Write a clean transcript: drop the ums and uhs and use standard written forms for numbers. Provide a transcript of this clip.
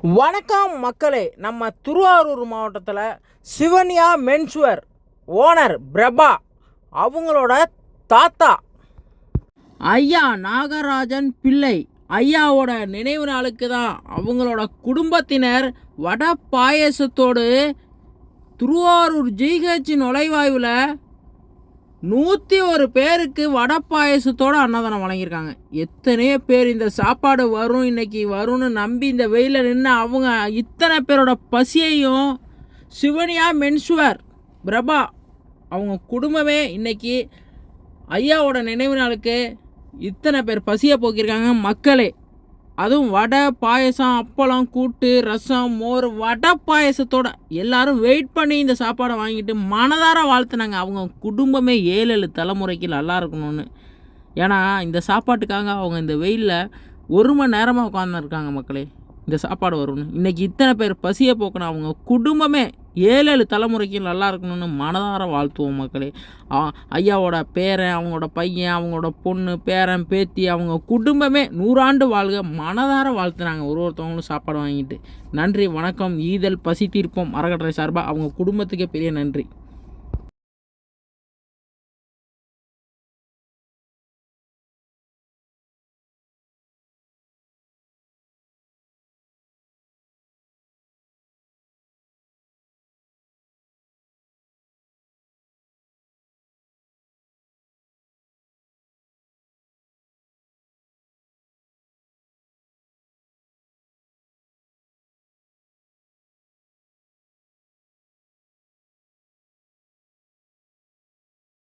வணக்கம் மக்களே. நம்ம திருவாரூர் மாவட்டத்தில் சிவன்யா மென்ஸ்வேர் ஓனர் பிரபா அவங்களோட தாத்தா ஐயா நாகராஜன் பிள்ளை ஐயாவோட நினைவு நாளுக்கு தான் அவங்களோட குடும்பத்தினர் வடை பாயசத்தோடு திருவாரூர் ஜிஹெச் நுழைவாயுவில் 101 பேருக்கு வடை பாயசத்தோடு அன்னதானம் வழங்கியிருக்காங்க. எத்தனையோ பேர் இந்த சாப்பாடு வரும் இன்றைக்கி வரும்னு நம்பி இந்த வெயிலில் நின்று அவங்க இத்தனை பேரோட பசியையும் சிவன்யா மென்ஸ்வேர் பிரபா அவங்க குடும்பமே இன்றைக்கி ஐயாவோட நினைவு நாளுக்கு இத்தனை பேர் பசியை போக்கியிருக்காங்க மக்களே. அதுவும் வடை பாயசம் அப்பளம் கூட்டு ரசம் மோர் வடை பாயசத்தோட எல்லாரும் வெயிட் பண்ணி இந்த சாப்பாடை வாங்கிட்டு மனதார வாழ்த்துனாங்க. அவங்க குடும்பமே 7 தலைமுறைக்கு நல்லா இருக்கணும்னு. ஏன்னா இந்த சாப்பாட்டுக்காக அவங்க இந்த வெயிலில் 1 மணி நேரமாக உட்காந்துருக்காங்க மக்களே. இந்த சாப்பாடு வரும்னு இன்றைக்கி இத்தனை பேர் பசியை போக்கணும். அவங்க குடும்பமே 7 தலைமுறைக்கு நல்லா இருக்கணும்னு மனதார வாழ்த்துவோம் மக்களே. ஐயாவோட பேரன், அவங்களோட பையன், அவங்களோட பொண்ணு, பேரன், பேத்தி, அவங்க குடும்பமே 100 ஆண்டு வாழ்க மனதார வாழ்த்துனாங்க ஒருத்தவங்களும் சாப்பாடு வாங்கிட்டு. நன்றி, வணக்கம். ஈதல் பசி தீர்ப்போம் அறக்கட்டளை சார்பாக அவங்க குடும்பத்துக்கே பெரிய நன்றி.